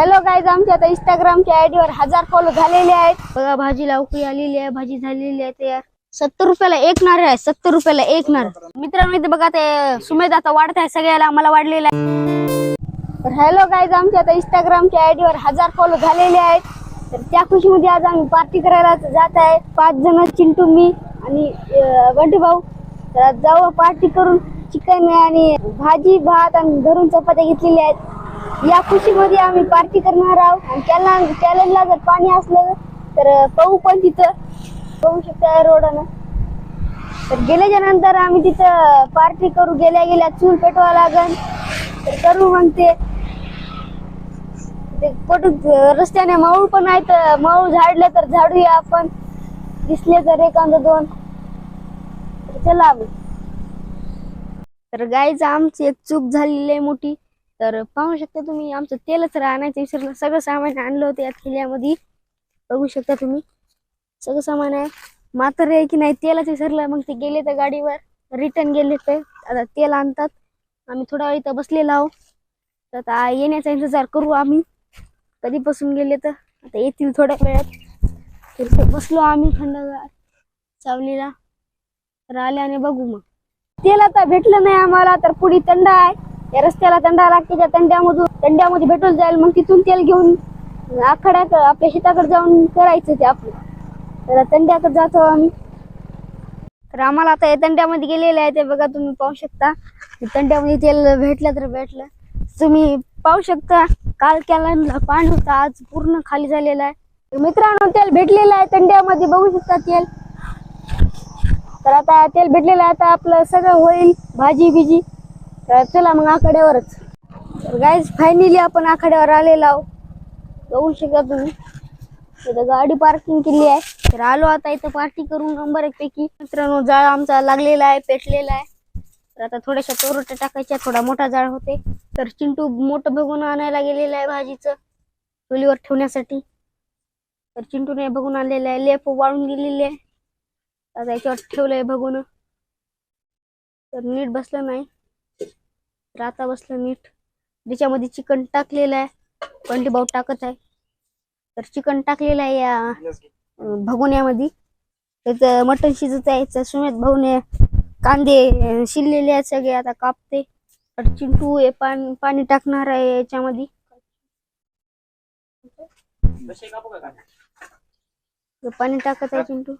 Hello guys, आमच्या आता इंस्टाग्रामच्या आयडीवर 1000 follow झालेले आहेत. बघा भाजीला उकळी आलेली आहे, भाजी झालेली आहे तयार. 70 रुपयाला एक नारळ आहे, 70 रुपयाला एक नारळ. मित्रांनो इथे बघा ते सुमेध आता वाढत आहे, सगळ्याला मला वाढलेला आहे. तर हॅलो गाईज, आमच्या आता इंस्टाग्रामच्या आयडीवर 1000 फॉलो झालेले आहेत. तर त्या खुशीमध्ये आज आम्ही पार्टी करायला जात आहे. 5 जण, चिंटू, मी आणि बंटी भाऊ. तर आज जाऊ पार्टी करून. चिकन आणि भाजी, भात आणि घरून चपात्या घेतलेल्या आहेत. या खुशीमध्ये आम्ही पार्टी करणार आहोत. आणि चॅलेंजला जर पाणी असलं तर पाहू, पण तिथं पाहू शकता रोडनं. तर गेल्याच्या नंतर आम्ही तिथं पार्टी करू. गेल्या चूल पेटवा लागन तर करू म्हणते. रस्त्याने माऊळ पण आहे, तर माऊळ झाडलं तर झाडूया आपण. दिसले तर एखादा दोन. चला आम्ही. तर गाईज आमची एक चूक झालेली आहे मोठी. तर पाहू शकता तुम्ही, आमचं तेलच आणायचं विसरलं. सगळं सामान आणलं होतं यात किल्ल्यामध्ये. बघू शकता तुम्ही, सगळं सामान आहे. मात्र आहे की नाही, तेलच विसरलं. मग ते गेले तर गाडीवर रिटर्न गेले. तर आता तेल आणतात. आम्ही थोडा वेळ इथं बसलेलो आहोत. तर आता येण्याचा इंतजार करू आम्ही. कधीपासून गेले तर आता येतील थोड्या वेळात. तर बसलो आम्ही थंडगार सावलीला. तर आल्याने बघू. मग तेल आता भेटलं नाही आम्हाला, तर पुढे तंडा आहे. या रस्त्याला तंडा लागते. त्या तंड्यामध्ये भेटून जाईल. मग तिथून तेल घेऊन आखाड्यात आपल्या शेताकडे जाऊन करायचं ते आपलं. तर तंड्याकडे जातो आम्ही. तर आम्हाला आता या तंड्यामध्ये गेलेलं आहे, ते बघा तुम्ही पाहू शकता. तंड्यामध्ये तेल भेटलं तर भेटलं. तुम्ही पाहू शकता, काल कॅनलला पाणी होतं, आज पूर्ण खाली झालेलं आहे. मित्रांनो तेल भेटलेलं आहे तंड्यामध्ये, बघू शकता तेल. तर आता तेल भेटलेलं आहे, आता आपलं सगळं होईल भाजी बिजी. तर चला मग आखाड्यावरच. तर गाईज फायनली आपण आखाड्यावर आलेलो आहोत. बघू शकता तुम्ही, इथं गाडी पार्किंग केली आहे. तर आलो आता इथं पार्टी करून नंबर एक पैकी. मित्रांनो जाळ आमचा लागलेला आहे, पेटलेला आहे. तर आता थोड्याशा चोरट्या टाकायच्या, थोडा मोठा जाळ होते. तर चिंटू मोठं बघून आणायला गेलेलं आहे भाजीचं चुलीवर ठेवण्यासाठी. तर चिंटूने बघून आणलेलं आहे. लेप वाळून गेलेली आहे. आता याच्यावर ठेवलंय बघून. तर नीट बसलं नाही, तर आता बसलं नीट. त्याच्यामध्ये चिकन टाकलेलं आहे. बंटी भाऊ टाकत आहे. तर चिकन टाकलेलं आहे या भगोन्यामध्ये. त्याचं मटण शिजत आहे. सुमेध भाऊने कांदे शिरलेले आहेत सगळे, आता कापते. तर चिंटू हे पाणी टाकणार आहे याच्यामध्ये. पाणी टाकत आहे चिंटू.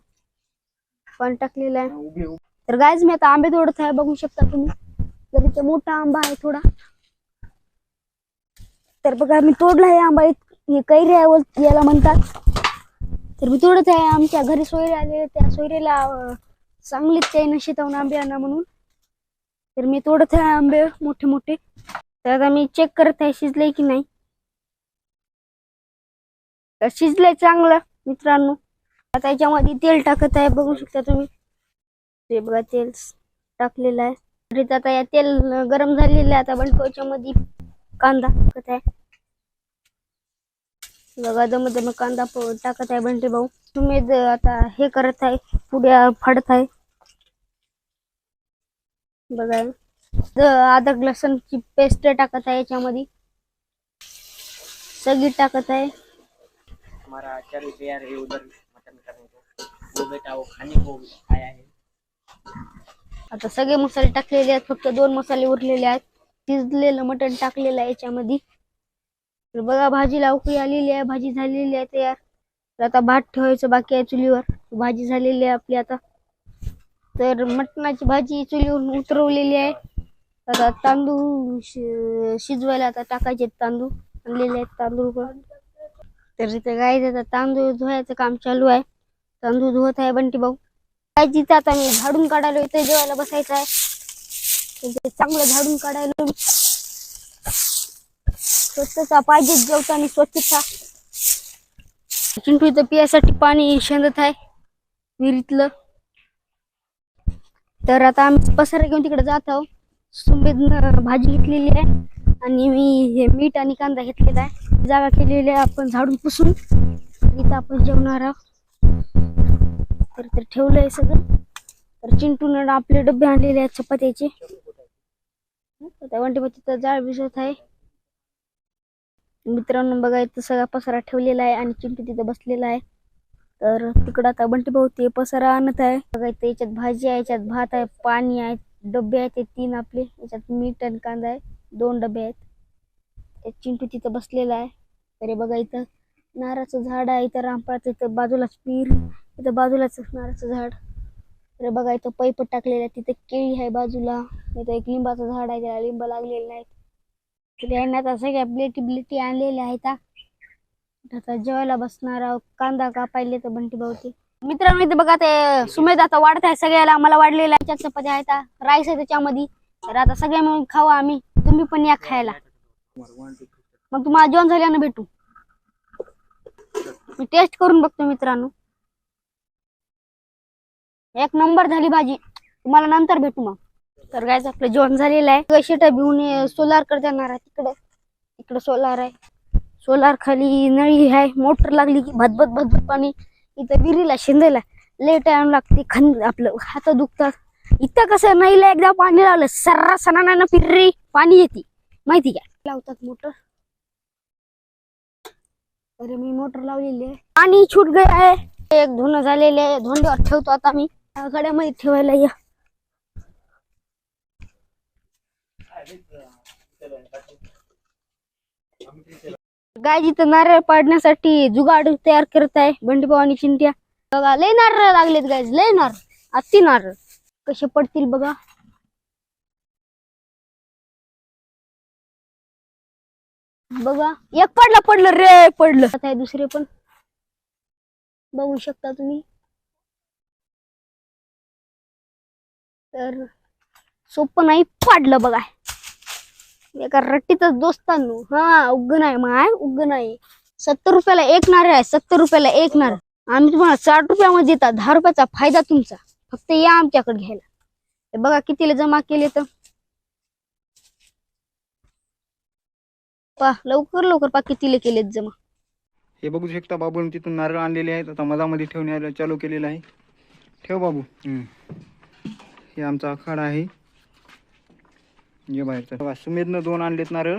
पाणी टाकलेलं आहे. तर गाईज मी आता आंबे तोडत आहे, बघू शकता तुम्ही. तर इथे मोठा आंबा आहे थोडा. तर बघा मी तोडला आहे आंबा. हे कैरी आहे याला म्हणतात. तर मी तोडत आहे. आमच्या घरी सोयरे आले, त्या सोयरेला चांगलीच काही शेतावून आंबे आणा म्हणून. तर मी तोडत आहे आंबे मोठे मोठे. तर आता मी चेक करत आहे शिजले की नाही. तर शिजलंय चांगलं मित्रांनो. आता याच्यामध्ये तेल टाकत आहे, बघू शकता तुम्ही. ते बघा तेल टाकलेलं आहे. तर आता या तेल गरम झालेलं आहे. आता बंटवाच्या मध्ये कांदा टाकत आहे. बघा मग कांदा टाकत आहे बंटी भाऊ. तुम्ही आता हे करत आहे, पुड्या फाडत आहे. बघा अद्रक लसूणची पेस्ट टाकत आहे याच्यामध्ये. सगळी टाकत आहे. हमारा चल तैयार है उधर मटन करने को, वो बेटा वो खाने को आया है. आता सगळे मसाले टाकलेले आहेत, फक्त 2 मसाले उरलेले आहेत. शिजलेलं मटण टाकलेलं आहे याच्यामध्ये. तर बघा भाजीला उकळी आलेली आहे, भाजी झालेली आहे तयार. तर आता भात ठेवायचं बाकी आहे चुलीवर. भाजी झालेली आहे आपली आता. तर मटणाची भाजी चुलीवरून उतरवलेली आहे. आता तांदूळ शिजवायला आता टाकायचे तांदूळ आणलेले आहेत तांदूळ पण. तर इथे गाईज आता तांदूळ धुवायचं काम चालू आहे. तांदूळ धुवत आहे बंटी भाऊ. जिथं आता मी झाडून काढायला इथे जेवायला बसायचं आहे. चांगलं झाडून काढायला. स्वच्छता पाहिजे जेवताना, स्वच्छता. चिंटू इथं पियासाठी पाणी शेंदत आहे विहिरीतलं. तर आता आम्ही पसारा घेऊन तिकडे जात आहोत. सुमेधनं भाजी घेतलेली आहे आणि मी हे मीठ आणि कांदा घेतलेला आहे. जागा केलेली आहे आपण झाडून पुसून. इथं आपण जेवणार आहोत. तर ठेवलंय सगळं. तर चिंटून आपले डबे आणलेले आहेत चपात्याचे. त्या वंटी तिथं जाळ भिजवत आहे. मित्रांनो बघा इथं सगळा पसारा ठेवलेला आहे आणि चिंटू तिथं बसलेला आहे. तर तिकडं आता बंटी भाऊ ते पसारा आणत आहे. बघा इथं याच्यात भाजी आहे, याच्यात भात आहे, पाणी आहे, डबे आहेत ते 3 आपले, याच्यात मीठ आणि कांदा आहे, 2 डबे आहेत. एक चिंटू तिथं बसलेला आहे. तरी बघा इथं नारळाचं झाड आहे, इथं रामफळाचं, इथं बाजूलाच पीर, इथं बाजूलाच नारळाचं झाड. तर बघा इथं पैप टाकलेलं आहे, तिथं केळी आहे बाजूला, इथं एक लिंबाचं झाड आहे, त्याला लिंब लागलेले नाहीत. तर यांना आता सगळ्या प्लेटी आणलेल्या आहेत. आता जेवायला बसणार आहोत. कांदा कापायले तर बंटी भाऊती. मित्रांनो इथे बघा ते सुमेध आता वाढत आहे सगळ्याला, मला वाढलेला आहे. चपात्या आहेत, राईस आहे त्याच्यामध्ये. तर आता सगळ्या मिळून खाऊ आम्ही, तुम्ही पण या खायला. मग तुम्हाला जेवण झाल्यानं भेटू. मी टेस्ट करून बघतो मित्रांनो. एक नंबर झाली भाजी, तुम्हाला नंतर भेटू मग. तर गायचं आपलं जेवण झालेलं आहे. शेटा भिवून सोलार कर जाणार आहे, तिकडं सोलार आहे. सोलार खाली नळी आहे, मोटर लागली की भदभद पाणी इथं विहिरीला शिंदायला लय टाइम लागते. आपलं हात दुखतात. इथं कसं नळीला एकदा पाणी लावलं सर्रासनानं फिर्री पाणी येते, माहिती का. लावतात मोटर. अरे मी मोटर लावलेली आहे, पाणी छूट गए आहे. एक धुणं झालेले आहे, धोंड्यावर ठेवतो आता मी. गड्यामध्ये ठेवायला या. गाय जिथं नारळ पाडण्यासाठी जुगाड तयार करत आहे बंटी भाऊ आणि चिंट्या. बघा लय नारळ लागलेत गाय, लय नारळ, अति नारळ. कसे पडतील बघा. बघा एक पडलं रे, पडलं. आता दुसरे पण बघू शकता तुम्ही. तर सोपं नाही, पाडलं बघा. एका रट्टीतच दोस्तांनो. हा उग्ग नाही माय, उग्ग नाही. 70 रुपयाला एक नारळ आहे, 70 रुपयाला एक नारळ. आम्ही तुम्हाला 60 रुपयामध्ये देतात. 10 रुपयाचा फायदा तुमचा. फक्त या आमच्याकडे घ्यायला. हे बघा कितीला जमा केले तर. लवकर पा कितीला केलेत जमा. हे बघू शकता बाबून तिथून नारळ आणलेले आहेत. आता मधामध्ये ठेवण्याला चालू केलेलं आहे. ठेव बाबू. हे आमचा आखाडा आहे. ये बाहेरचा बघा. सुमेधनं 2 आणलेत नारळ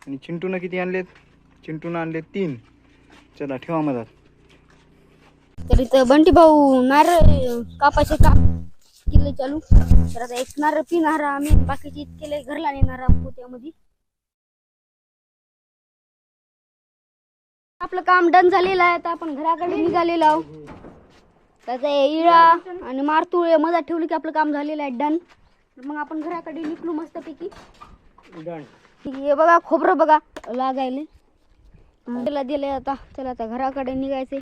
आणि चिंटूनं किती आणलेत? चिंटूनं आणलेत 3. चला ठेवा मधात. तर इथं बंटी भाऊ नारळ कापायचे काम केले चालू. तर आता एक नारळ पिणार आम्ही, बाकीचे इतके घरला नेणार पोत्यामध्ये. आपलं काम डन झालेलं आहे. आता आपण घराकडे निघालेलो आहोत. त्याचा इळा आणि मारतुळ मधात ठेवली की आपलं काम झालेलं आहे डन. मग आपण घराकडे निघलो मस्तपैकी. हे बघा खोबरं बघा लागायले दिले आता. चला आता घराकडे निघायचे.